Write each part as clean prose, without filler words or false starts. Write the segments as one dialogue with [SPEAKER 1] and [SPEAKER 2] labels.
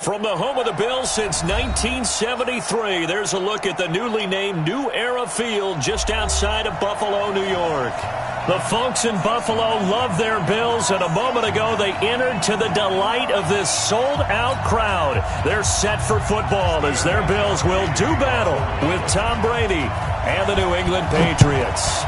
[SPEAKER 1] From the home of the Bills since 1973, there's a look at the newly named New Era Field just outside of Buffalo, New York. The folks in Buffalo love their Bills, and a moment ago they entered to the delight of this sold-out crowd. They're set for football as their Bills will do battle with Tom Brady and the New England Patriots.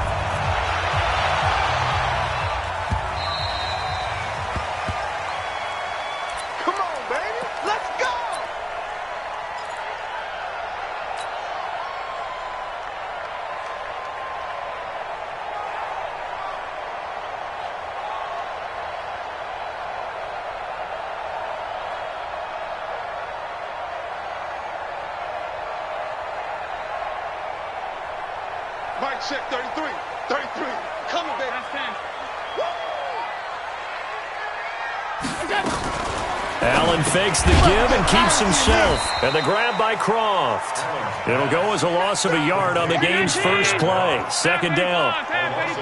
[SPEAKER 2] Mike, check 33. 33. Coming, baby.
[SPEAKER 1] Allen fakes the give and keeps himself. And the grab by Croft. It'll go as a loss of a yard on the game's first play. Second down.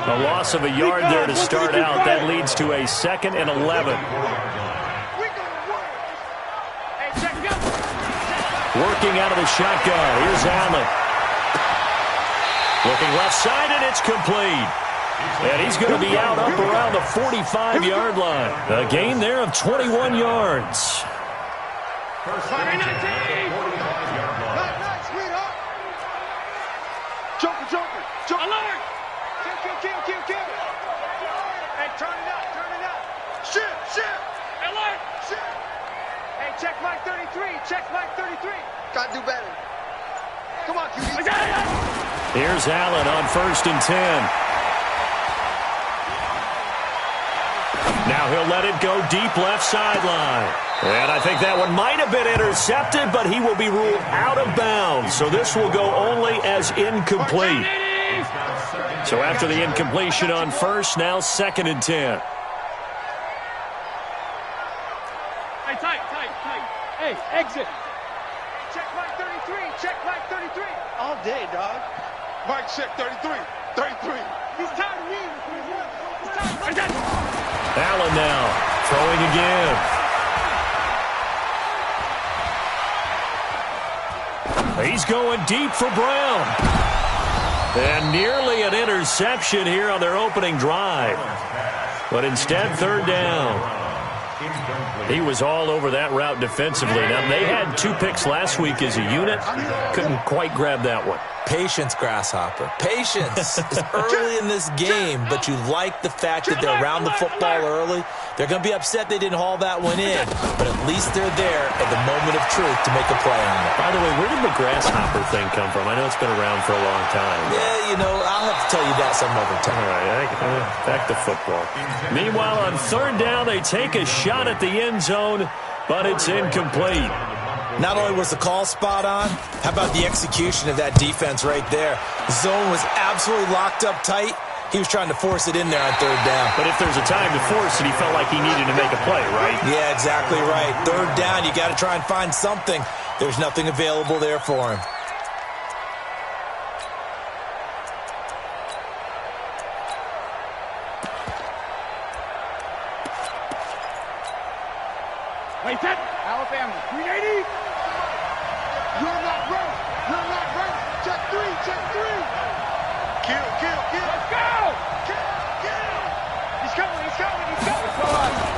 [SPEAKER 1] A loss of a yard there to start out. That leads to a 2nd and 11. Working out of the shotgun. Here's Allen. Looking left side, and it's complete. And he's going to be out up around the 45-yard line. A gain there of 21 yards.
[SPEAKER 2] Nice, sweetheart. Joker. Alert. Kill. Hey, turn it up. Shit. Alert. Shit. Hey, check Mike 33. Gotta do better. Come on, QB.
[SPEAKER 1] Here's Allen on 1st and 10. Now he'll let it go deep left sideline. And I think that one might have been intercepted, but he will be ruled out of bounds. So this will go only as incomplete. So after the incompletion on 1st, now 2nd and 10.
[SPEAKER 2] Hey, tight. Hey, exit. Check Mike 33. All day, dog. Mike, check 33. He's tired of me.
[SPEAKER 1] Allen now throwing again. He's going deep for Brown. And nearly an interception here on their opening drive. But instead, 3rd down. He was all over that route defensively. Now, they had 2 picks last week as a unit. Couldn't quite grab that one.
[SPEAKER 3] Patience, Grasshopper. Patience. It's early in this game, but you like the fact that they're around the football early. They're going to be upset they didn't haul that one in, but at least they're there at the moment of truth to make a play on it.
[SPEAKER 1] By the way, where did the Grasshopper thing come from? I know it's been around for a long time.
[SPEAKER 3] Yeah, I'll have to tell you that some other time.
[SPEAKER 1] All right, back to football. Meanwhile, on 3rd down, they take a shot at the end zone, but it's incomplete.
[SPEAKER 3] Not only was the call spot on, how about the execution of that defense right there? The zone was absolutely locked up tight. He was trying to force it in there on 3rd down.
[SPEAKER 1] But if there's a time to force it, he felt like he needed to make a play, right?
[SPEAKER 3] Yeah, exactly right. 3rd down, you got to try and find something. There's nothing available there for him.
[SPEAKER 2] Wait, that Alabama 380. You're not ready. Check 3. Kill. Let's go. Kill. He's coming.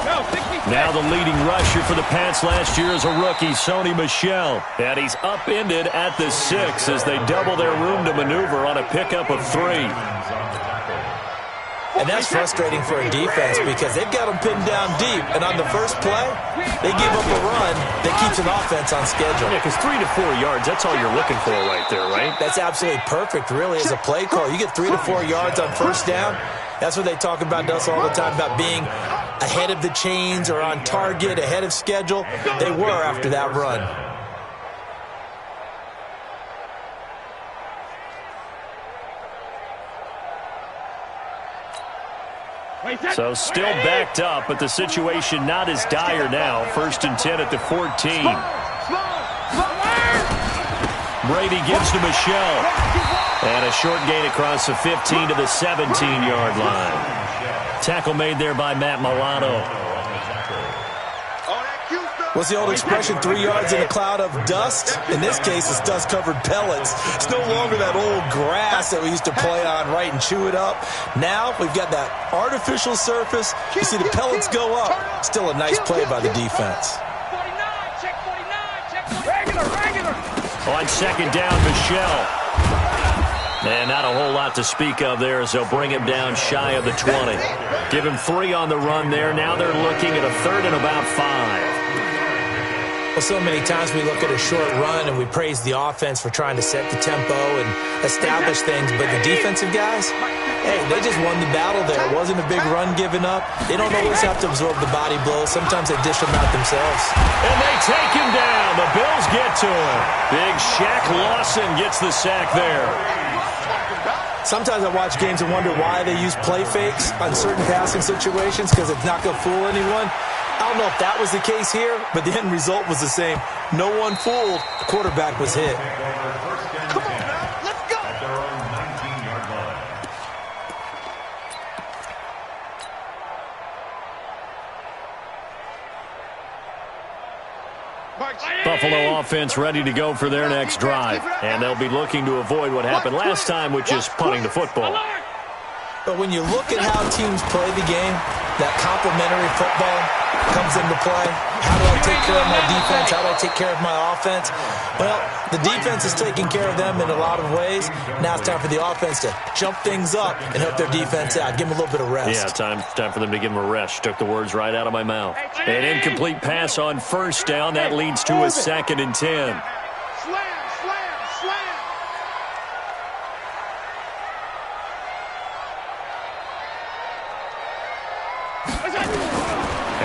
[SPEAKER 2] No, 66.
[SPEAKER 1] Now the leading rusher for the Pats last year is a rookie, Sony Michel. And he's upended at the 6 as they double their room to maneuver on a pickup of 3.
[SPEAKER 3] And that's frustrating for a defense because they've got them pinned down deep. And on the first play, they give up a run that keeps an offense on schedule.
[SPEAKER 1] Yeah, because 3 to 4 yards, that's all you're looking for right there, right?
[SPEAKER 3] That's absolutely perfect, really, as a play call. You get 3 to 4 yards on 1st down. That's what they talk about us all the time, about being ahead of the chains or on target, ahead of schedule. They were after that run.
[SPEAKER 1] So still backed up, but the situation not as dire now. 1st and 10 at the 14. Brady gives to Michel. And a short gain across the 15 to the 17-yard line. Tackle made there by Matt Milano.
[SPEAKER 2] Oh, that Q stuff.
[SPEAKER 3] What's the old expression, 3 yards in a cloud of dust? In this case, it's dust-covered pellets. It's no longer that old grass that we used to play on, right, and chew it up. Now we've got that artificial surface. You see the pellets go up. Still a nice play by the defense.
[SPEAKER 2] 49, check 49, check 49. Regular.
[SPEAKER 1] On second down, Michel. And not a whole lot to speak of there as they'll bring him down shy of the 20. Give him 3 on the run there. Now they're looking at a 3rd and about 5.
[SPEAKER 3] Well, so many times we look at a short run and we praise the offense for trying to set the tempo and establish things, but the defensive guys, hey, they just won the battle there. It wasn't a big run given up. They don't always have to absorb the body blows. Sometimes they dish them out themselves.
[SPEAKER 1] And they take him down. The Bills get to him. Big Shaq Lawson gets the sack there.
[SPEAKER 3] Sometimes I watch games and wonder why they use play fakes on certain passing situations because it's not going to fool anyone. I don't know if that was the case here, but the end result was the same. No one fooled. The quarterback was hit.
[SPEAKER 2] Come on, now. Let's go.
[SPEAKER 4] At their own 19-yard line.
[SPEAKER 1] Buffalo offense ready to go for their next drive. And they'll be looking to avoid what happened last time, which is punting the football.
[SPEAKER 3] But when you look at how teams play the game, that complementary football comes into play. How do I take care of my defense? How do I take care of my offense? Well, the defense is taking care of them in a lot of ways. Now it's time for the offense to jump things up and help their defense out. Give them a little bit of rest.
[SPEAKER 1] Yeah, time for them to give them a rest. Took the words right out of my mouth. An incomplete pass on first down. That leads to a 2nd and 10.
[SPEAKER 2] Slam.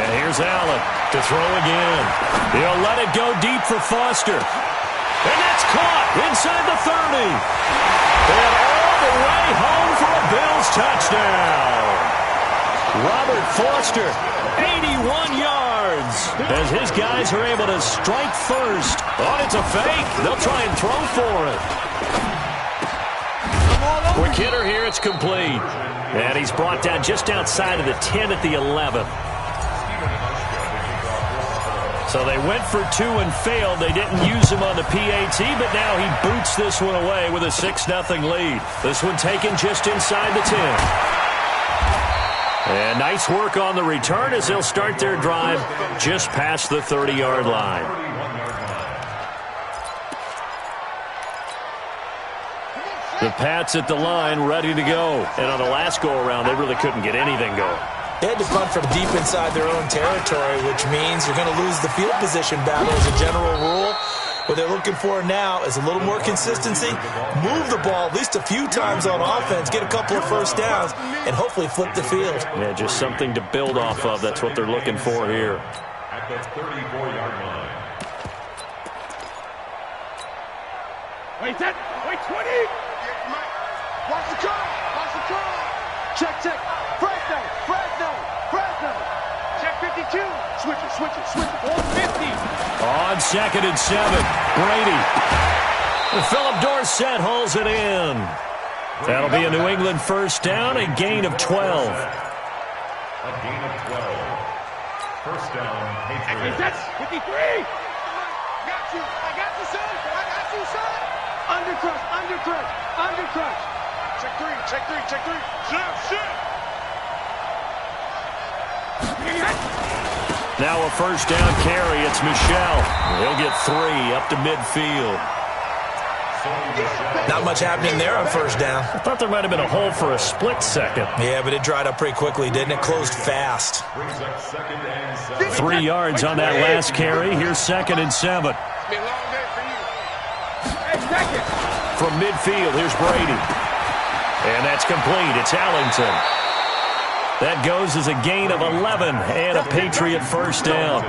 [SPEAKER 1] And here's Allen to throw again. He'll let it go deep for Foster. And that's caught inside the 30. And all the way home for a Bills touchdown. Robert Foster, 81 yards. As his guys are able to strike first. Oh, it's a fake. They'll try and throw for it. Quick hitter here. It's complete. And he's brought down just outside of the 10 at the 11. So they went for 2 and failed. They didn't use him on the PAT, but now he boots this one away with a 6-0 lead. This one taken just inside the 10. And nice work on the return as they'll start their drive just past the 30-yard line. The Pats at the line, ready to go. And on the last go-around, they really couldn't get anything going.
[SPEAKER 3] They had to punt from deep inside their own territory, which means you're going to lose the field position battle as a general rule. What they're looking for now is a little more consistency, move the ball at least a few times on offense, get a couple of first downs, and hopefully flip the field.
[SPEAKER 1] Yeah, just something to build off of. That's what they're looking for here.
[SPEAKER 4] At the 34-yard line.
[SPEAKER 2] Wait, 20. Watch the curve. Check. Fresno. Check 52. Switch it. 450.
[SPEAKER 1] On 2nd and 7, Brady. And Philip Dorsett hauls it in. That'll be a New England first down, a gain of 12.
[SPEAKER 4] A gain of 12. First down, Patriots.
[SPEAKER 2] That's 53. I got you, son. Undercrush. Check three. Shit.
[SPEAKER 1] Now a first down carry. It's Michel. He'll get 3 up to midfield.
[SPEAKER 3] Not much happening there on first down.
[SPEAKER 1] I thought there might have been a hole for a split second.
[SPEAKER 3] Yeah, but it dried up pretty quickly, didn't it? Closed fast.
[SPEAKER 1] 3 yards on that last carry. Here's 2nd and 7. From midfield, here's Brady. And that's complete. It's Allington. That goes as a gain of 11 and a Patriot first down.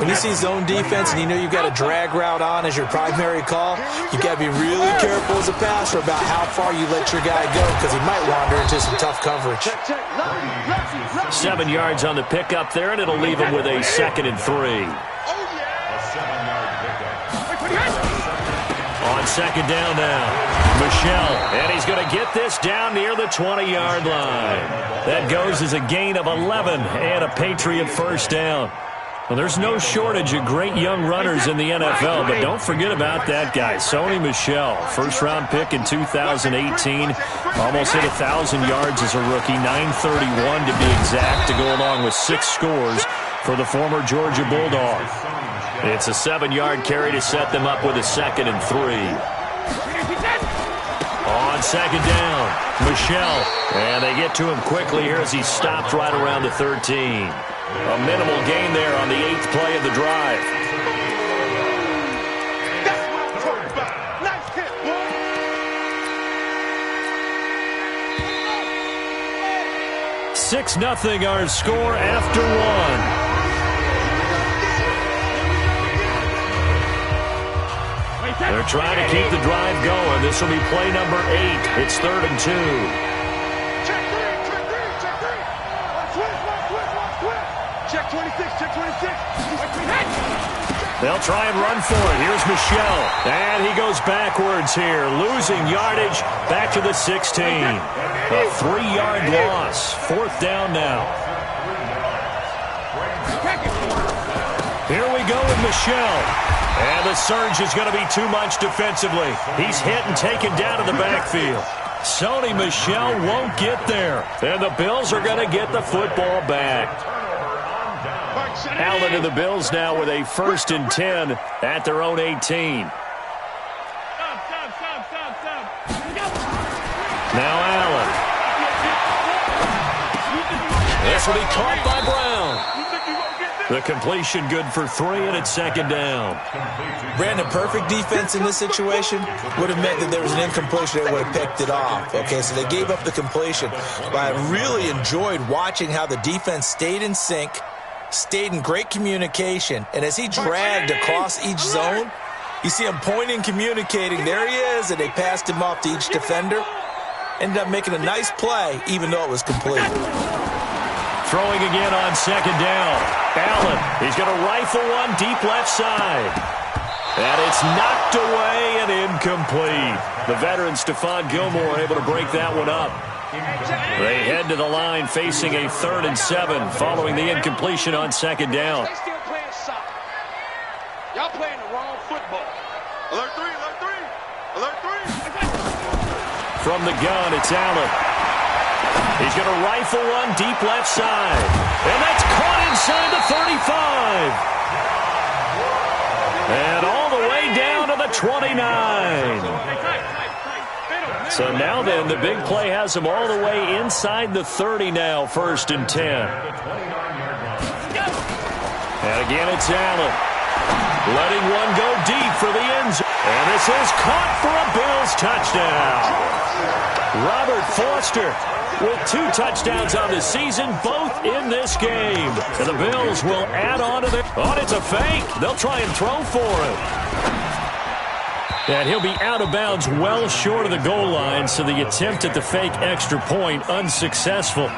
[SPEAKER 3] When you see zone defense and you know you've got a drag route on as your primary call, you've got to be really careful as a passer about how far you let your guy go because he might wander into some tough coverage.
[SPEAKER 1] 7 yards on the pickup there, and it'll leave him with a 2nd and 3. On second down now, Michel, and he's going to get this down near the 20-yard line. That goes as a gain of 11 and a Patriot first down. Well, there's no shortage of great young runners in the NFL, but don't forget about that guy, Sony Michel. First-round pick in 2018. Almost hit 1,000 yards as a rookie, 931 to be exact, to go along with 6 scores for the former Georgia Bulldog. It's a 7-yard carry to set them up with a 2nd and 3. On second down, Michel. And they get to him quickly here as he stopped right around the 13. A minimal gain there on the 8th play of the drive.
[SPEAKER 2] That's what I'm talking about. Nice hit, boy.
[SPEAKER 1] 6-0 our score after 1. They're trying to keep the drive going. This will be play number 8. It's 3rd and 2.
[SPEAKER 2] Check 3. Check 26, check 26.
[SPEAKER 1] They'll try and run for it. Here's Michel. And he goes backwards here, losing yardage back to the 16. A 3-yard loss. 4th down now. Here we go with Michel. And the surge is going to be too much defensively. He's hit and taken down to the backfield. Sony Michel won't get there. And the Bills are going to get the football back. Allen and the Bills now with a 1st and 10 at their own 18. Now Allen. This will be caught by Brown. The completion good for 3, and it's 2nd down.
[SPEAKER 3] Brandon, perfect defense in this situation would have meant that there was an incompletion. They would have picked it off. Okay, so they gave up the completion. But I really enjoyed watching how the defense stayed in sync, stayed in great communication, and as he dragged across each zone, you see him pointing, communicating. There he is, and they passed him off to each defender. Ended up making a nice play, even though it was complete.
[SPEAKER 1] Throwing again on 2nd down. Allen, he's going to rifle one deep left side. And it's knocked away and incomplete. The veteran Stephon Gilmore able to break that one up. They head to the line facing a 3rd and 7 following the incompletion on 2nd down.
[SPEAKER 2] They still playing soccer. Y'all playing the wrong football. Alert 3, alert 3. Alert 3.
[SPEAKER 1] From the gun, it's Allen. He's going to rifle one deep left side. And that's caught inside the 35. And all the way down to the 29. So now then, the big play has him all the way inside the 30 now, 1st and 10. And again, it's Allen. Letting one go deep for the end zone. And this is caught for a Bills touchdown. Robert Foster with 2 touchdowns on the season, both in this game. And the Bills will add on to their... Oh, it's a fake. They'll try and throw for him. And he'll be out of bounds well short of the goal line, so the attempt at the fake extra point unsuccessful.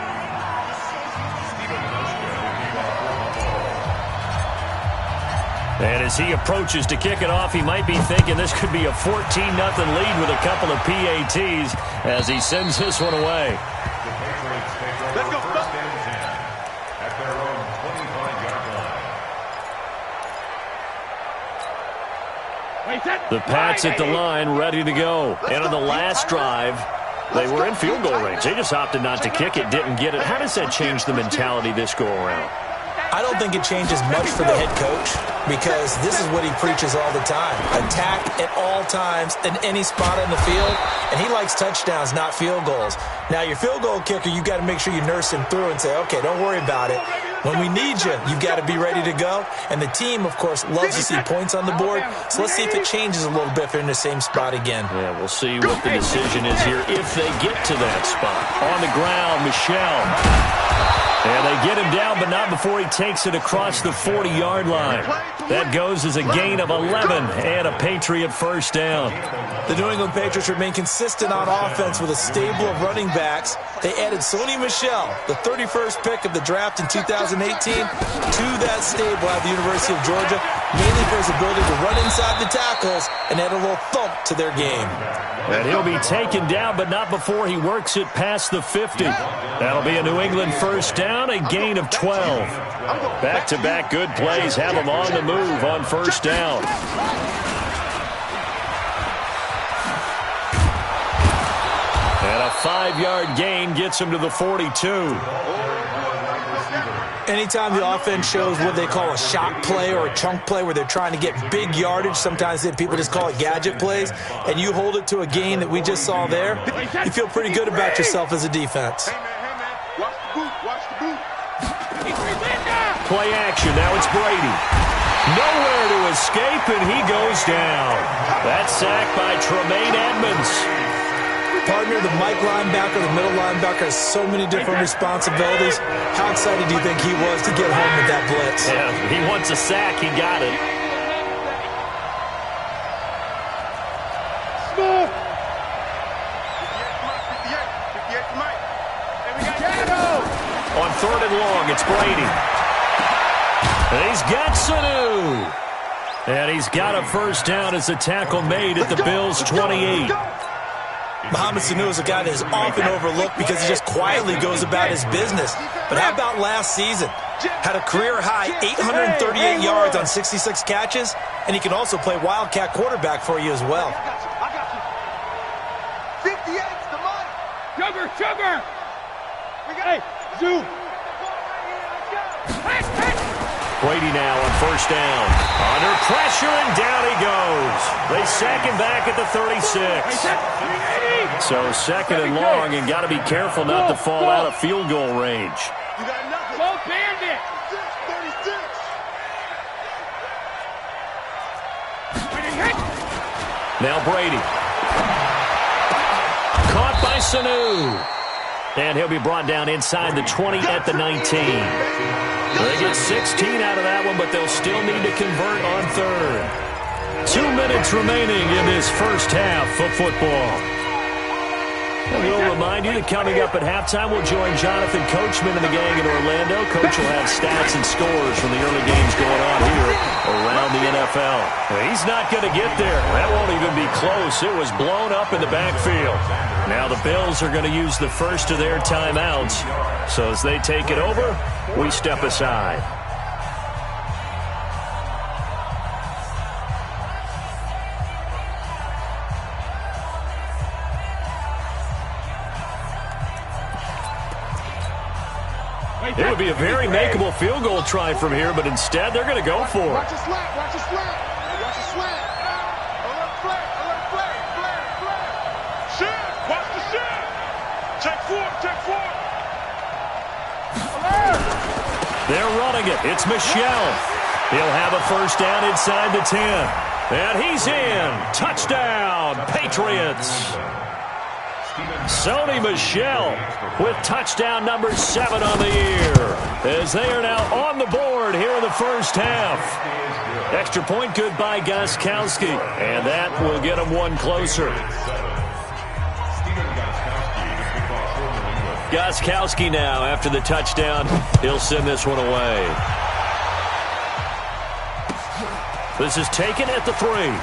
[SPEAKER 1] And as he approaches to kick it off, he might be thinking this could be a 14-0 lead with a couple of PATs as he sends this one away.
[SPEAKER 2] Let's go.
[SPEAKER 4] At their own 25-yard line.
[SPEAKER 1] The Pats at the line, ready to go. And on the last drive, they were in field goal range. They just opted not to kick it, didn't get it. How does that change the mentality this go around?
[SPEAKER 3] I don't think it changes much for the head coach because this is what he preaches all the time. Attack at all times in any spot on the field, and he likes touchdowns, not field goals. Now, your field goal kicker, you've got to make sure you nurse him through and say, okay, don't worry about it. When we need you, you've got to be ready to go. And the team, of course, loves to see points on the board. So let's see if it changes a little bit if they're in the same spot again.
[SPEAKER 1] Yeah, we'll see what the decision is here if they get to that spot. On the ground, Michel. And they get him down, but not before he takes it across the 40-yard line. That goes as a gain of 11 and a Patriot first down.
[SPEAKER 3] The New England Patriots remain consistent on offense with a stable of running backs. They added Sony Michel, the 31st pick of the draft in 2018, to that stable at the University of Georgia, mainly for his ability to run inside the tackles and add a little thump to their game.
[SPEAKER 1] And he'll be taken down, but not before he works it past the 50. That'll be a New England first down, a gain of 12. Back-to-back good plays have him on the move on first down. And a 5-yard gain gets him to the 42.
[SPEAKER 3] Anytime the offense shows what they call a shot play or a chunk play where they're trying to get big yardage, sometimes people just call it gadget plays, and you hold it to a gain that we just saw there, you feel pretty good about yourself as a defense.
[SPEAKER 2] Watch the boot, watch the boot.
[SPEAKER 1] Play action, now it's Brady. Nowhere to escape, and he goes down. That's sacked by Tremaine Edmonds.
[SPEAKER 3] Partner, the Mike linebacker, the middle linebacker has so many different responsibilities. How excited do you think he was to get home with that blitz?
[SPEAKER 1] Yeah, he wants a sack. He got it.
[SPEAKER 2] Smooth. 58,
[SPEAKER 1] On 3rd and long, it's Brady. And he's got Sanu. And he's got a first down as a tackle made at the Bills' 28.
[SPEAKER 3] Mohamed Sanu is a guy that is often overlooked because he just quietly goes about his business. But how about last season? Had a career-high 838 yards on 66 catches, and he can also play Wildcat quarterback for you as well.
[SPEAKER 2] I got you. 58's the money. Sugar. Hey, zoom.
[SPEAKER 1] Brady now on first down. Under pressure, and down he goes. They sack him back at the 36. So 2nd and long, and got to be careful not to fall out of field goal range.
[SPEAKER 2] You got nothing. Go Bandit. 36.
[SPEAKER 1] Now Brady. Caught by Sanu. And he'll be brought down inside the 20 at the 19. They get 16 out of that one, but they'll still need to convert on 3rd. 2 minutes remaining in this first half of football. And we'll remind you that coming up at halftime, we'll join Jonathan Coachman and the gang in Orlando. Coach will have stats and scores from the early games going on here around the NFL. Well, he's not going to get there. That won't even be close. It was blown up in the backfield. Now the Bills are going to use the first of their timeouts. So as they take it over, we step aside. It would be a very makeable field goal try from here, but instead they're going to go for it.
[SPEAKER 2] Watch the slant, watch the slant. Watch the slant. Alert flat, alert flat. Shift, watch the shift. Check forward. Alert.
[SPEAKER 1] They're running it. It's Michel. He'll have a first down inside the 10. And he's in. Touchdown, Patriots. Sony Michel with touchdown number 7 on the year, as they are now on the board here in the first half. Extra point good by Gostkowski, and that will get him one closer. Gostkowski now, after the touchdown, he'll send this one away. This is taken at the 3.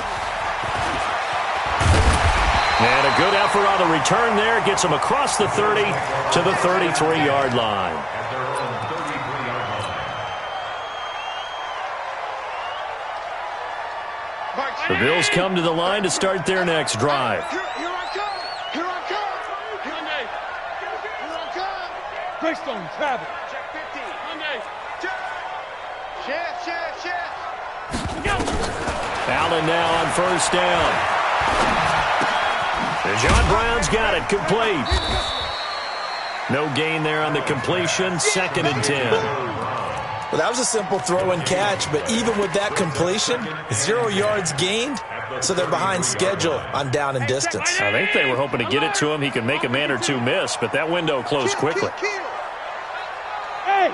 [SPEAKER 1] And a good effort on the return there. Gets him across the 30 to the 33-yard line. The Bills come to the line to start their next drive.
[SPEAKER 2] Here I come. Greystone travel. Check 15. Chance.
[SPEAKER 1] Allen now on first down. And John Brown's got it, complete. No gain there on the completion, 2nd and 10.
[SPEAKER 3] Well, that was a simple throw and catch, but even with that completion, 0 yards gained, so they're behind schedule on down and distance.
[SPEAKER 1] I think they were hoping to get it to him. He could make a man or two miss, but that window closed quickly.
[SPEAKER 2] Hey,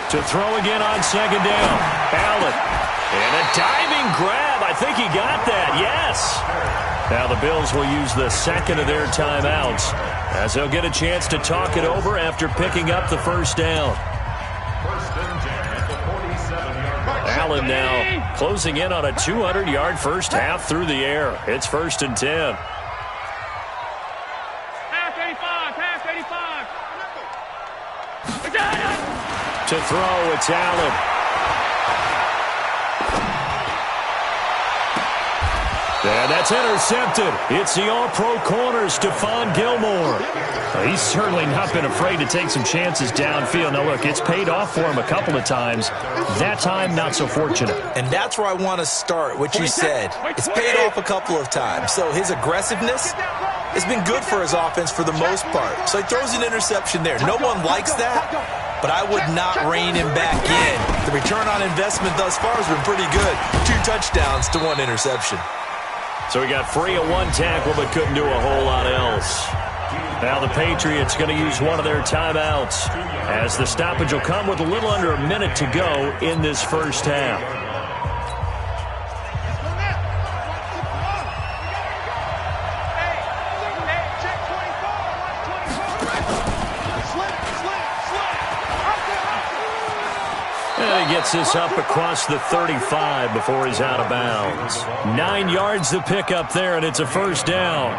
[SPEAKER 1] To throw again on second down. Allen. And a diving grab. I think he got that. Yes. Now the Bills will use the second of their timeouts as they'll get a chance to talk it over after picking up the first down. Allen now closing in on a 200-yard first half through the air. It's 1st and 10.
[SPEAKER 2] Pass 85, pass 85.
[SPEAKER 1] To throw, it's Allen. And that's intercepted. It's the all-pro corner, Stephon Gilmore. He's certainly not been afraid to take some chances downfield. Now, look, it's paid off for him a couple of times. That time, not so fortunate.
[SPEAKER 3] And that's where I want to start, what you said. It's paid off a couple of times. So his aggressiveness has been good for his offense for the most part. So he throws an interception there. No one likes that, but I would not rein him back in. The return on investment thus far has been pretty good. 2 touchdowns to 1 interception.
[SPEAKER 1] So he got free of 1 tackle but couldn't do a whole lot else. Now the Patriots going to use one of their timeouts as the stoppage will come with a little under a minute to go in this first half. And he gets this up across the 35 before he's out of bounds. 9 yards to pick up there, and it's a first down.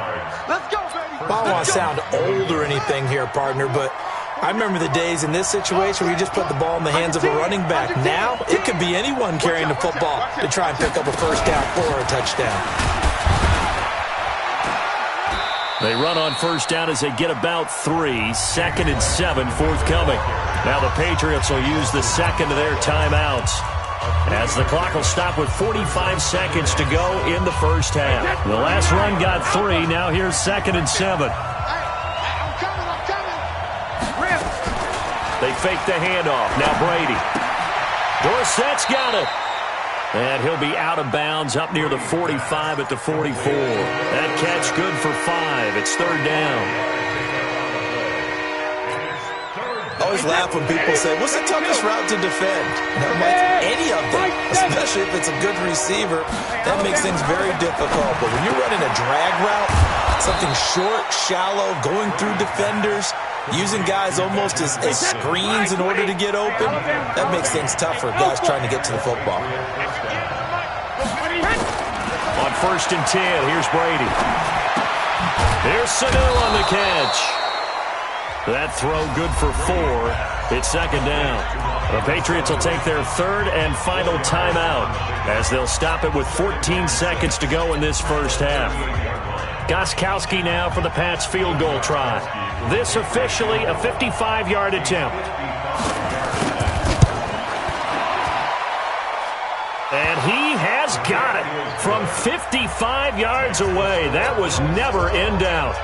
[SPEAKER 2] Let's go, baby.
[SPEAKER 3] I don't want to sound old or anything here, partner, but I remember the days in this situation where you just put the ball in the hands of a running back. Now, it could be anyone carrying the football to try and pick up a first down or a touchdown.
[SPEAKER 1] They run on first down as they get about 3. 2nd and 7 forthcoming. Now the Patriots will use the second of their timeouts as the clock will stop with 45 seconds to go in the first half. The last run got 3. Now here's 2nd and 7.
[SPEAKER 2] I'm coming.
[SPEAKER 1] They fake the handoff. Now Brady. Dorsett's got it. And he'll be out of bounds up near the 45 at the 44. That catch good for 5. It's 3rd down.
[SPEAKER 3] I always laugh when people say, what's the toughest route to defend? And I'm like, any of them, especially if it's a good receiver. That makes things very difficult. But when you're running a drag route, something short, shallow, going through defenders, using guys almost as screens in order to get open, that makes things tougher, guys trying to get to the football.
[SPEAKER 1] On 1st and 10, here's Brady. Here's Sanu on the catch. That throw good for 4. It's 2nd down. The Patriots will take their 3rd and final timeout as they'll stop it with 14 seconds to go in this first half. Gostkowski now for the Pats field goal try. This officially a 55-yard attempt. And he has got it from 55 yards away. That was never in doubt.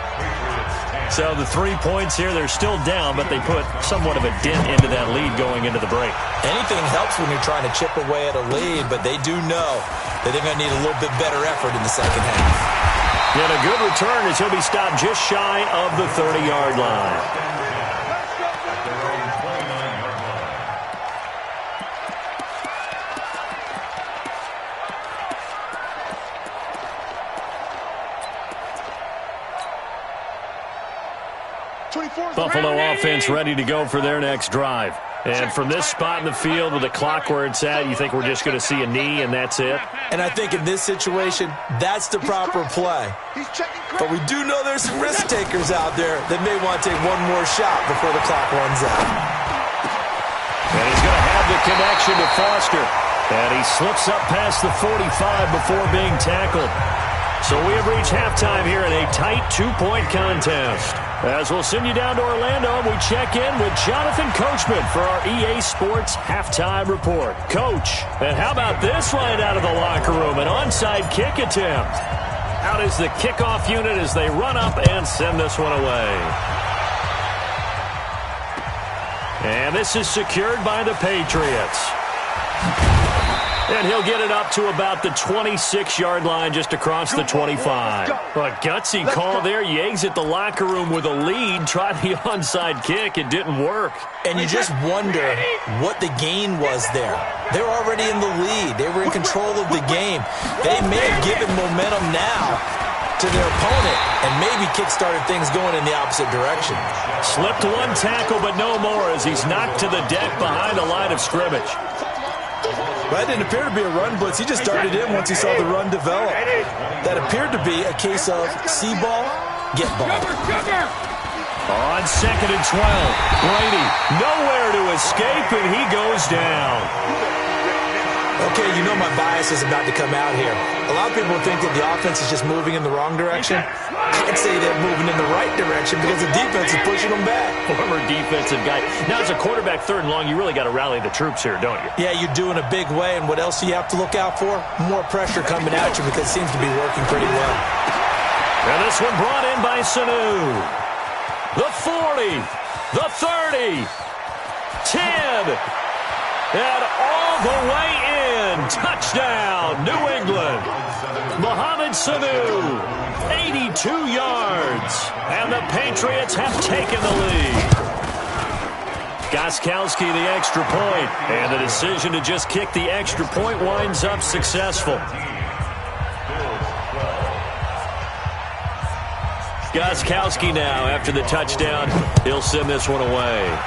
[SPEAKER 1] So the 3 points here, they're still down, but they put somewhat of a dent into that lead going into the break.
[SPEAKER 3] Anything helps when you're trying to chip away at a lead, but they do know that they're going to need a little bit better effort in the second half.
[SPEAKER 1] And a good return as he'll be stopped just shy of the 30-yard line. Buffalo offense ready to go for their next drive. And from this spot in the field with the clock where it's at, you think we're just going to see a knee and that's it?
[SPEAKER 3] And I think in this situation, that's the proper play. But we do know there's some risk takers out there that may want to take one more shot before the clock runs out.
[SPEAKER 1] And he's going to have the connection to Foster. And he slips up past the 45 before being tackled. So we have reached halftime here in a tight 2-point contest. As we'll send you down to Orlando, and we check in with Jonathan Coachman for our EA Sports Halftime Report. Coach, and how about this right out of the locker room? An onside kick attempt. Out is the kickoff unit as they run up and send this one away. And this is secured by the Patriots. And he'll get it up to about the 26-yard line just across the 25. A gutsy call there. You exit the locker room with a lead. Try the onside kick. It didn't work.
[SPEAKER 3] And you just wonder what the gain was there. They're already in the lead. They were in control of the game. They may have given momentum now to their opponent and maybe kick-started things going in the opposite direction.
[SPEAKER 1] Slipped one tackle, but no more as he's knocked to the deck behind the line of scrimmage.
[SPEAKER 3] Well, that didn't appear to be a run blitz. He just darted in once he saw the run develop. That appeared to be a case of see ball, get ball.
[SPEAKER 1] On 2nd and 12, Brady nowhere to escape, and he goes down.
[SPEAKER 3] Okay, you know my bias is about to come out here. A lot of people think that the offense is just moving in the wrong direction. I'd say they're moving in the right direction because the defense is pushing them back.
[SPEAKER 1] Former defensive guy. Now, as a quarterback 3rd and long, you really got to rally the troops here, don't you?
[SPEAKER 3] Yeah, you do in a big way, and what else do you have to look out for? More pressure coming at you because it seems to be working pretty well.
[SPEAKER 1] And this one brought in by Sanu. The 40, the 30, 10, and all the way in. Touchdown, New England. Mohamed Sanu, 82 yards. And the Patriots have taken the lead. Gostkowski the extra point. And the decision to just kick the extra point winds up successful. Gostkowski now, after the touchdown, he'll send this one away.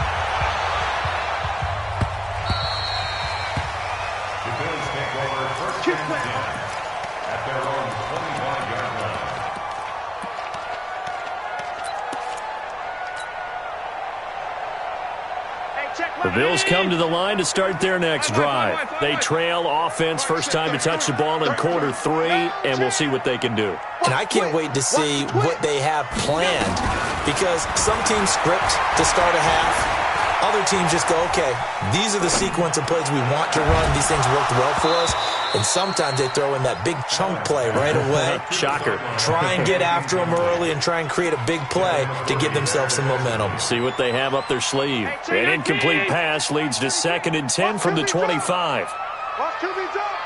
[SPEAKER 1] The Bills come to the line to start their next drive. They trail offense, first time to touch the ball in quarter 3, and we'll see what they can do.
[SPEAKER 3] And I can't wait to see what they have planned because some teams script to start a half. Other teams just go, okay, these are the sequence of plays we want to run. These things worked well for us. And sometimes they throw in that big chunk play right away.
[SPEAKER 1] Shocker.
[SPEAKER 3] Try and get after them early and try and create a big play to give themselves some momentum.
[SPEAKER 1] See what they have up their sleeve. An incomplete pass leads to 2nd and 10 from the 25.
[SPEAKER 2] Watch QB's up.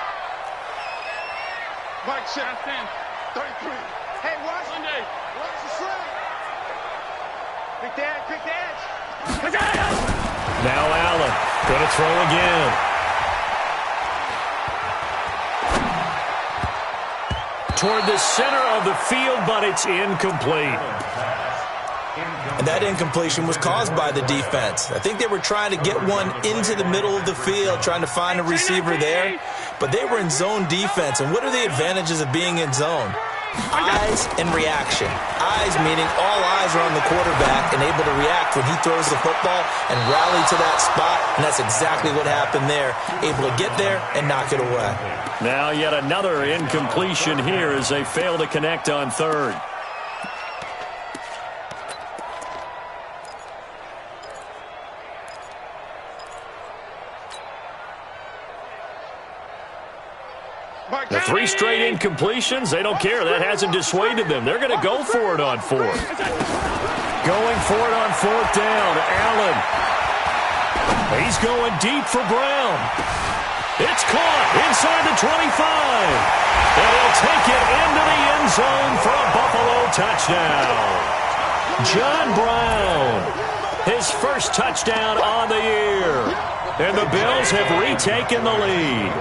[SPEAKER 2] Mike set. 33. Hey, watch. Sunday. Watch the slant. Quick dash, quick dash.
[SPEAKER 1] Now Allen. Going to throw again. Toward the center of the field, but it's incomplete.
[SPEAKER 3] And that incompletion was caused by the defense. I think they were trying to get one into the middle of the field, trying to find a receiver there. But they were in zone defense. And what are the advantages of being in zone? Eyes and reaction. Eyes meaning all eyes are on the quarterback and able to react when he throws the football and rally to that spot. And that's exactly what happened there. Able to get there and knock it away.
[SPEAKER 1] Now yet another incompletion here as they fail to connect on 3rd. The 3 straight incompletions, they don't care. That hasn't dissuaded them. They're going to go for it on 4th. Going for it on 4th down. Allen. He's going deep for Brown. It's caught inside the 25. And he'll take it into the end zone for a Buffalo touchdown. John Brown, his first touchdown on the year. And the Bills have retaken the lead.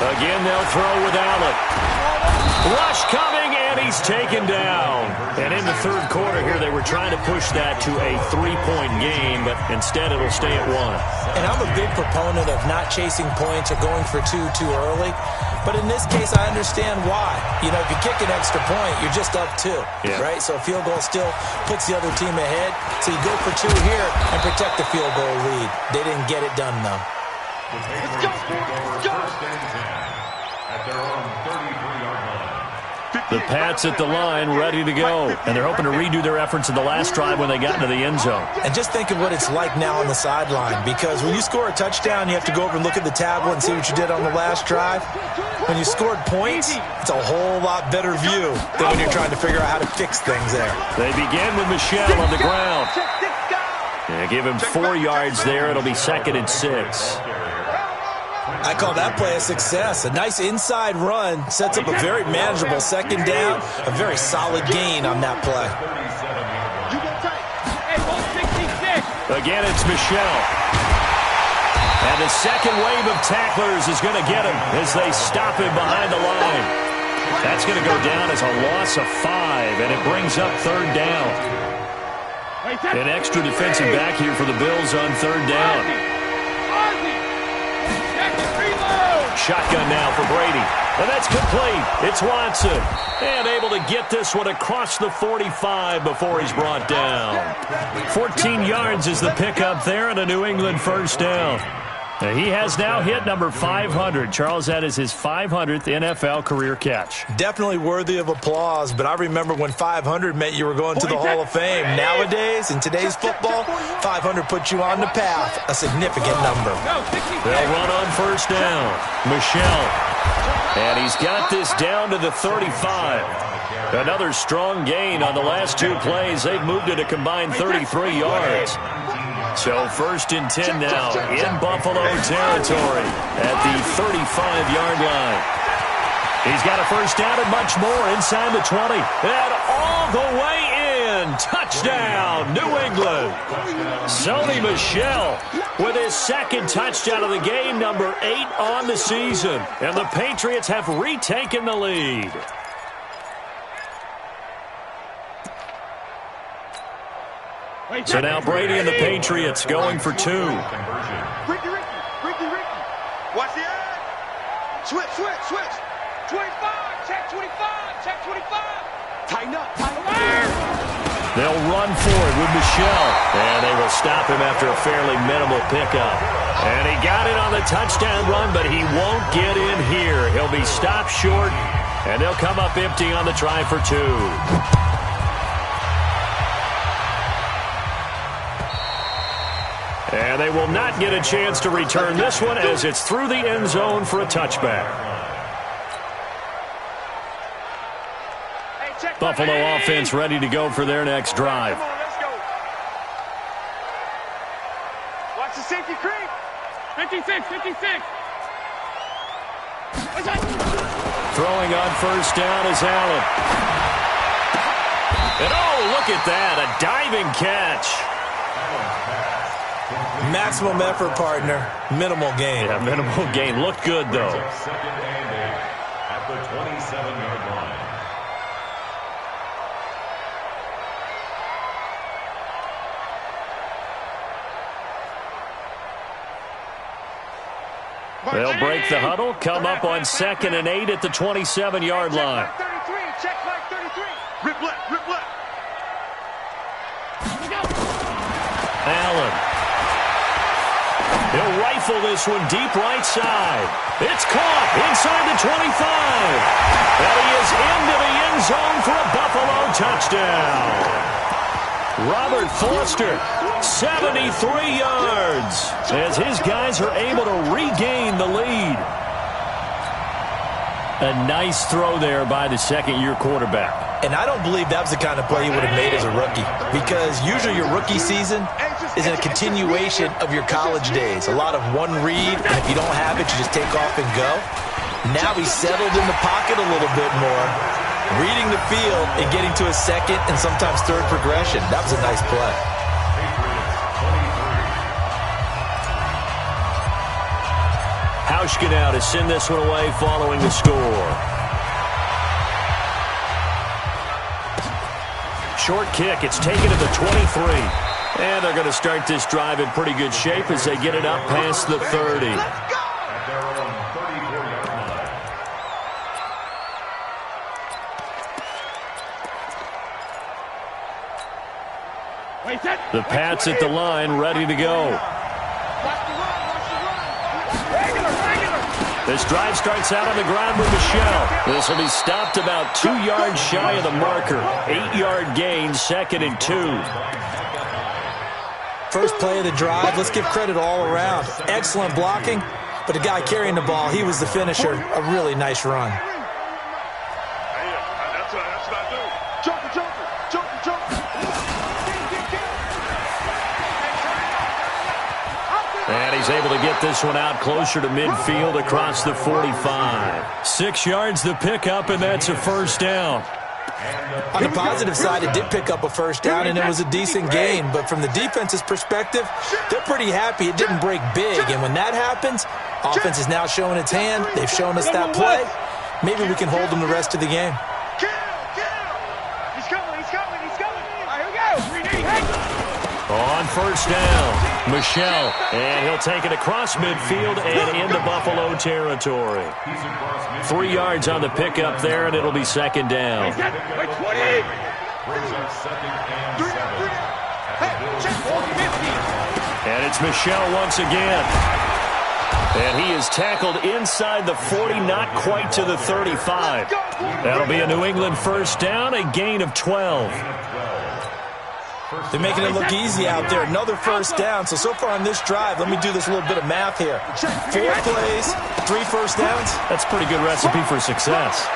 [SPEAKER 1] Again, they'll throw with Allen. Rush coming, and he's taken down. And in the 3rd quarter here, they were trying to push that to a 3-point game, but instead it'll stay at 1.
[SPEAKER 3] And I'm a big proponent of not chasing points or going for 2 too early. But in this case, I understand why. You know, if you kick an extra point, you're just up 2, right? So a field goal still puts the other team ahead. So you go for 2 here and protect the field goal lead. They didn't get it done, though.
[SPEAKER 2] Let's go, let's go.
[SPEAKER 4] First and 10 at their own 33-yard line.
[SPEAKER 1] The Pats at the line, ready to go. And they're hoping to redo their efforts in the last drive when they got into the end zone.
[SPEAKER 3] And just think of what it's like now on the sideline, because when you score a touchdown, you have to go over and look at the tablet and see what you did on the last drive. When you scored points, it's a whole lot better view than when you're trying to figure out how to fix things there.
[SPEAKER 1] They begin with Michel on the ground. Yeah, give him 4 yards there. It'll be 2nd and 6.
[SPEAKER 3] I call that play a success. A nice inside run sets up a very manageable 2nd down, a very solid gain on that play.
[SPEAKER 1] Again, it's Michel. And the second wave of tacklers is going to get him as they stop him behind the line. That's going to go down as a loss of 5, and it brings up 3rd down. An extra defensive back here for the Bills on 3rd down. Shotgun now for Brady. And that's complete. It's Watson. And able to get this one across the 45 before he's brought down. 14 yards is the pickup there and a New England 1st down. He has now hit number 500. Charles, that is his 500th NFL career catch.
[SPEAKER 3] Definitely worthy of applause, but I remember when 500 meant you were going to the Hall of Fame. Nowadays, in today's football, 500 puts you on the path, a significant number.
[SPEAKER 1] They'll run on 1st down. Michel. And he's got this down to the 35. Another strong gain on the last 2 plays. They've moved it a combined 33 yards. So 1st and 10 now in Buffalo territory at the 35-yard line. He's got a 1st down and much more inside the 20. And all the way in. Touchdown, New England. Sony Michel with his 2nd touchdown of the game, number 8 on the season. And the Patriots have retaken the lead. So now Brady and the Patriots going for 2.
[SPEAKER 2] Ricky. Watch the edge. Switch. 25. Check 25. Tighten up.
[SPEAKER 1] They'll run for it with Michel. And they will stop him after a fairly minimal pickup. And he got it on the touchdown run, but he won't get in here. He'll be stopped short, and they'll come up empty on the try for 2. And they will not get a chance to return this one as it's through the end zone for a touchback. Buffalo offense ready to go for their next drive.
[SPEAKER 2] Come on, let's go. Watch the safety creep. 56.
[SPEAKER 1] Throwing on 1st down is Allen. And oh, look at that, a diving catch.
[SPEAKER 3] Maximum effort, partner. Minimal gain.
[SPEAKER 1] Yeah, minimal gain. Looked good, though.
[SPEAKER 4] 2nd and 8 at the 27-yard line.
[SPEAKER 1] They'll break the huddle, come up on 2nd and 8 at the 27-yard line.
[SPEAKER 2] Check flag 33. Rip left.
[SPEAKER 1] Allen. He'll rifle this one deep right side. It's caught inside the 25. And he is into the end zone for a Buffalo touchdown. Robert Foster, 73 yards, as his guys are able to regain the lead. A nice throw there by the 2nd-year quarterback.
[SPEAKER 3] And I don't believe that was the kind of play he would have made as a rookie, because usually your rookie season is a continuation of your college days. A lot of one read, and if you don't have it, you just take off and go. Now he's settled in the pocket a little bit more, reading the field and getting to a 2nd and sometimes 3rd progression. That was a nice play.
[SPEAKER 1] Hauschka now to send this one away following the score. Short kick. It's taken to the 23. And they're going to start this drive in pretty good shape as they get it up past the 30. The Pats at the line, ready to go. This drive starts out on the ground with Michel. This will be stopped about 2 yards shy of the marker. 8-yard gain, 2nd and 2.
[SPEAKER 3] First play of the drive, let's give credit all around. Excellent blocking, but the guy carrying the ball, he was the finisher. A really nice run.
[SPEAKER 1] And he's able to get this one out closer to midfield across the 45. 6 yards the pickup, and that's a first down.
[SPEAKER 3] On the positive side, it did pick up a first down, and it was a decent gain. But from the defense's perspective, they're pretty happy it didn't break big. And when that happens, offense is now showing its hand. They've shown us that play. Maybe we can hold them the rest of the game.
[SPEAKER 2] He's coming. Here we go.
[SPEAKER 1] On first down, Michel, and he'll take it across midfield and into Buffalo territory. 3 yards on the pickup there, and it'll be 2nd down. And it's Michel once again. And he is tackled inside the 40, not quite to the 35. That'll be a New England first down, a gain of 12.
[SPEAKER 3] They're making it look easy out there. Another first down. So far on this drive, let me do this little bit of math here. 4 plays, 3 first downs.
[SPEAKER 1] That's a pretty good recipe for success.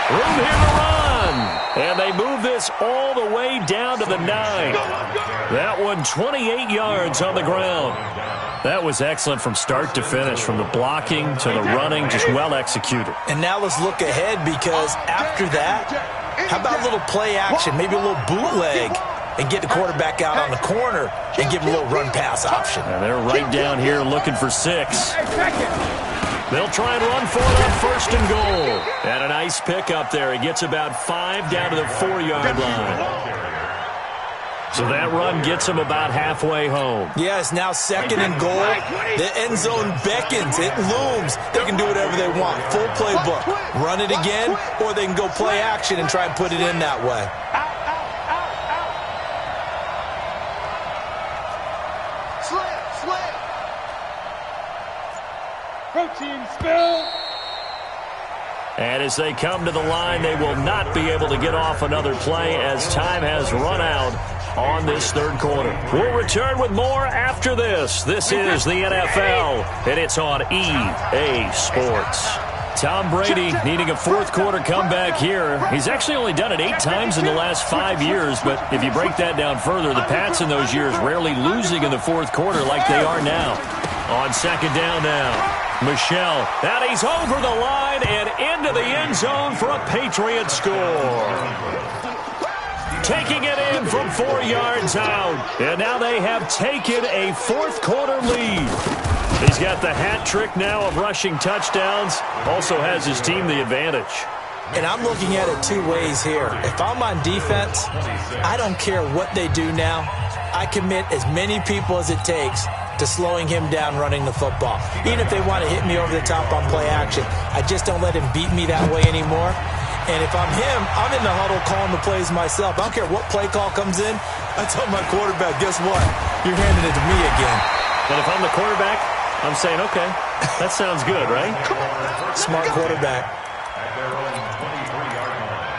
[SPEAKER 1] Room here to run. And they move this all the way down to the 9. That one 28 yards on the ground. That was excellent from start to finish, from the blocking to the running, just well executed.
[SPEAKER 3] And now let's look ahead, because after that, how about a little play action, maybe a little bootleg, and get the quarterback out on the corner and give him a little run-pass option.
[SPEAKER 1] And they're right down here looking for 6. They'll try and run for it on 1st and goal. And a nice pickup there. He gets about 5 down to the 4-yard line. So that run gets him about halfway home.
[SPEAKER 3] Yeah, it's now 2nd and goal. The end zone beckons. It looms. They can do whatever they want. Full playbook. Run it again, or they can go play action and try and put it in that way.
[SPEAKER 2] Slam. Protein spill.
[SPEAKER 1] And as they come to the line, they will not be able to get off another play as time has run out on this 3rd quarter. We'll return with more after this. This is the NFL, and it's on EA Sports. Tom Brady needing a 4th quarter comeback here. He's actually only done it 8 times in the last 5 years, but if you break that down further, the Pats in those years rarely losing in the 4th quarter like they are now. On 2nd down now, Michel, and he's over the line and into the end zone for a Patriot score. Taking it in from 4 yards out. And now they have taken a 4th quarter lead. He's got the hat trick now of rushing touchdowns. Also has his team the advantage.
[SPEAKER 3] And I'm looking at it 2 ways here. If I'm on defense, I don't care what they do now. I commit as many people as it takes to slowing him down running the football. Even if they want to hit me over the top on play action, I just don't let him beat me that way anymore. And if I'm him, I'm in the huddle calling the plays myself. I don't care what play call comes in. I tell my quarterback, guess what? You're handing it to me again.
[SPEAKER 1] And if I'm the quarterback, I'm saying, okay, that sounds good, right?
[SPEAKER 3] Smart quarterback.
[SPEAKER 4] At their own 23-yard line.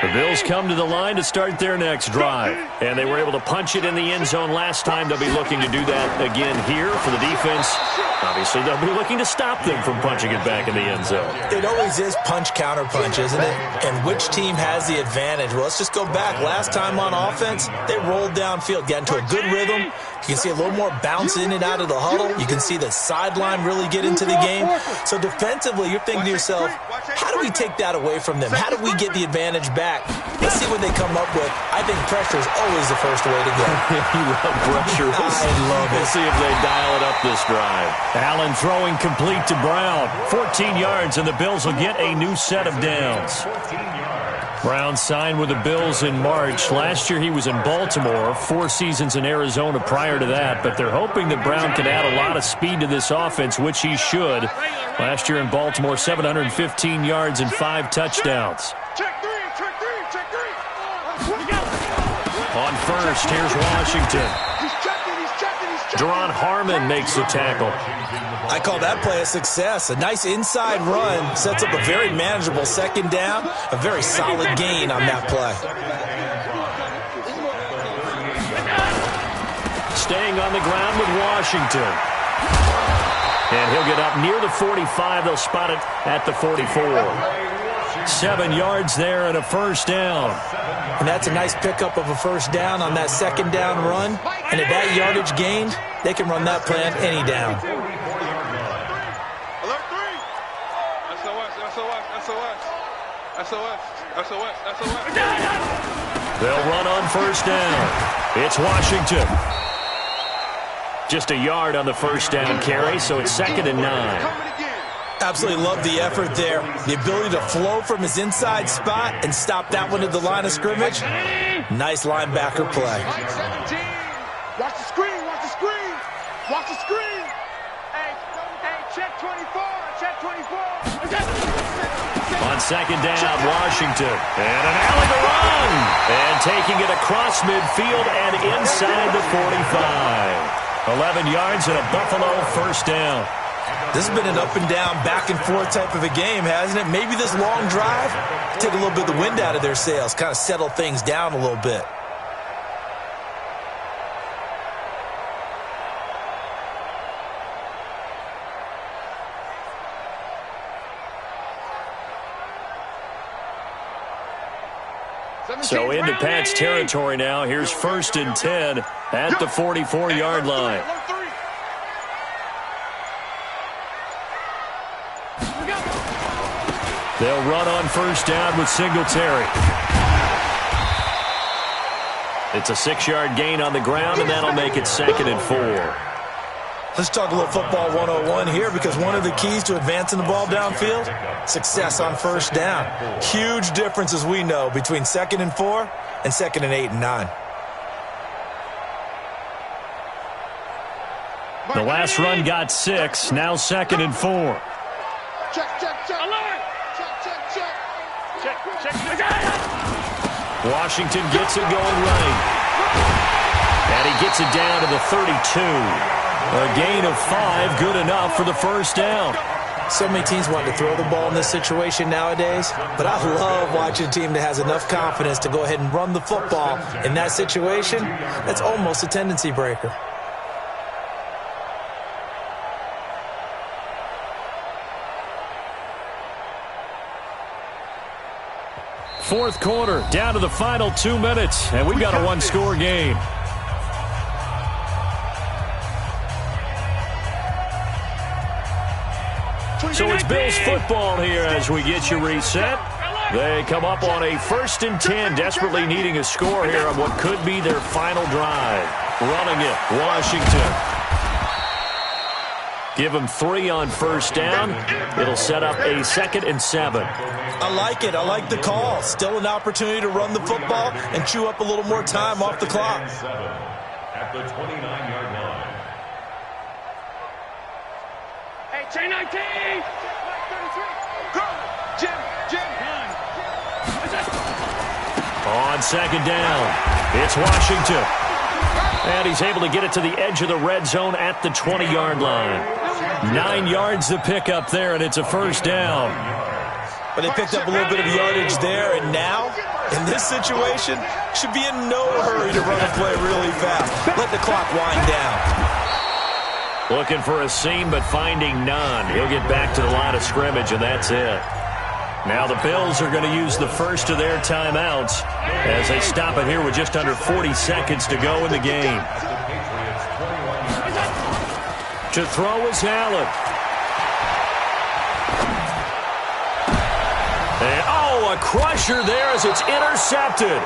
[SPEAKER 1] The Bills come to the line to start their next drive. And they were able to punch it in the end zone last time. They'll be looking to do that again here for the defense. Obviously, they'll be looking to stop them from punching it back in the end zone.
[SPEAKER 3] It always is punch-counter-punch, isn't it? And which team has the advantage? Well, let's just go back. Last time on offense, they rolled downfield, got into a good rhythm. You can see a little more bounce in and out of the huddle. You can see the sideline really get into the game. So defensively, you're thinking to yourself, how do we take that away from them? How do we get the advantage back? Let's see what they come up with. I think pressure is always the first way to go.
[SPEAKER 1] You love pressure.
[SPEAKER 3] I love it.
[SPEAKER 1] We'll see if they dial it up this drive. Allen throwing complete to Brown. 14 yards, and the Bills will get a new set of downs. Brown signed with the Bills in March. Last year he was in Baltimore, 4 seasons in Arizona prior to that, but they're hoping that Brown can add a lot of speed to this offense, which he should. Last year in Baltimore, 715 yards and 5 touchdowns.
[SPEAKER 2] Check three.
[SPEAKER 1] On first, here's Washington.
[SPEAKER 2] He's checking.
[SPEAKER 1] Deron Harmon makes the tackle.
[SPEAKER 3] I call that play a success. A nice inside run sets up a very manageable second down. A very solid gain on that play.
[SPEAKER 1] Staying on the ground with Washington. And he'll get up near the 45. They'll spot it at the 44. 7 yards there and a first down.
[SPEAKER 3] And that's a nice pickup of a first down on that second down run. And at that yardage gained, they can run that play on any down.
[SPEAKER 2] Alert 3. SOS.
[SPEAKER 1] They'll run on first down. It's Washington. Just a yard on the first down carry, so it's 2nd and 9.
[SPEAKER 3] Absolutely love the effort there. The ability to flow from his inside spot and stop that one at the line of scrimmage. Nice linebacker play.
[SPEAKER 2] Watch the screen. Hey, check 24.
[SPEAKER 1] On second down, Washington. And an alley to run. And taking it across midfield and inside the 45. 11 yards and a Buffalo first down.
[SPEAKER 3] This has been an up-and-down, back-and-forth type of a game, hasn't it? Maybe this long drive, take a little bit of the wind out of their sails, kind of settle things down a little bit.
[SPEAKER 1] So into Pat's territory now. Here's 1st and 10 at the 44-yard line. They'll run on first down with Singletary. It's a 6-yard gain on the ground, and that'll make it 2nd and 4.
[SPEAKER 3] Let's talk a little football 101 here, because one of the keys to advancing the ball downfield, success on first down. Huge difference, as we know, between 2nd and 4 and 2nd and 8 and 9.
[SPEAKER 1] The last run got 6, now 2nd and 4.
[SPEAKER 2] Check. Alert! Check.
[SPEAKER 1] Washington gets it going right. And he gets it down to the 32. A gain of 5, good enough for the first down.
[SPEAKER 3] So many teams want to throw the ball in this situation nowadays, but I love watching a team that has enough confidence to go ahead and run the football in that situation. That's almost a tendency breaker.
[SPEAKER 1] Fourth quarter, down to the final 2 minutes, and we've got a one-score game. So it's Bills football here as we get you reset. They come up on a 1st and 10, desperately needing a score here on what could be their final drive. Running it, Washington. Give them 3 on first down. It'll set up a 2nd and 7.
[SPEAKER 3] I like it. I like the call. Still an opportunity to run the football and chew up a little more time off the clock.
[SPEAKER 4] At the 29-yard line.
[SPEAKER 2] Hey, chain 19! Go! Jim!
[SPEAKER 1] On second down, it's Washington. And he's able to get it to the edge of the red zone at the 20-yard line. 9 yards to pick up there, and it's a first down.
[SPEAKER 3] But they picked up a little bit of yardage there, and now, in this situation, should be in no hurry to run a play really fast. Let the clock wind down.
[SPEAKER 1] Looking for a seam, but finding none. He'll get back to the line of scrimmage, and that's it. Now the Bills are going to use the first of their timeouts as they stop it here with just under 40 seconds to go in the game. To throw is Allen. And, a crusher there as it's intercepted.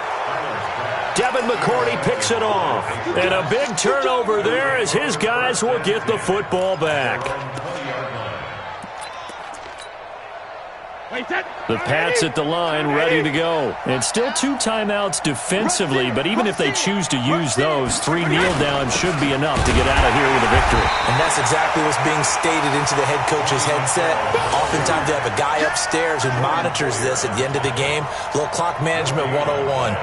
[SPEAKER 1] Devin McCourty picks it off. And a big turnover there as his guys will get the football back. The Pats at the line, ready to go. And still 2 timeouts defensively, but even if they choose to use those, 3 kneel downs should be enough to get out of here with a victory.
[SPEAKER 3] And that's exactly what's being stated into the head coach's headset. Oftentimes they have a guy upstairs who monitors this at the end of the game. A little clock management 101.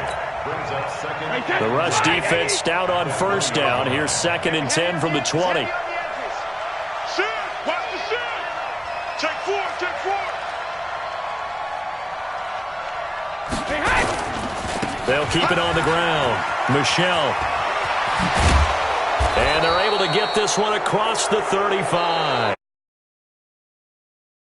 [SPEAKER 4] brings up second.
[SPEAKER 1] The rush defense stout on first down. Here's 2nd and 10 from the 20.
[SPEAKER 2] Sit! Watch the sit! Check forward, check forward!
[SPEAKER 1] They'll keep it on the ground. Michelle. And they're able to get this one across the 35.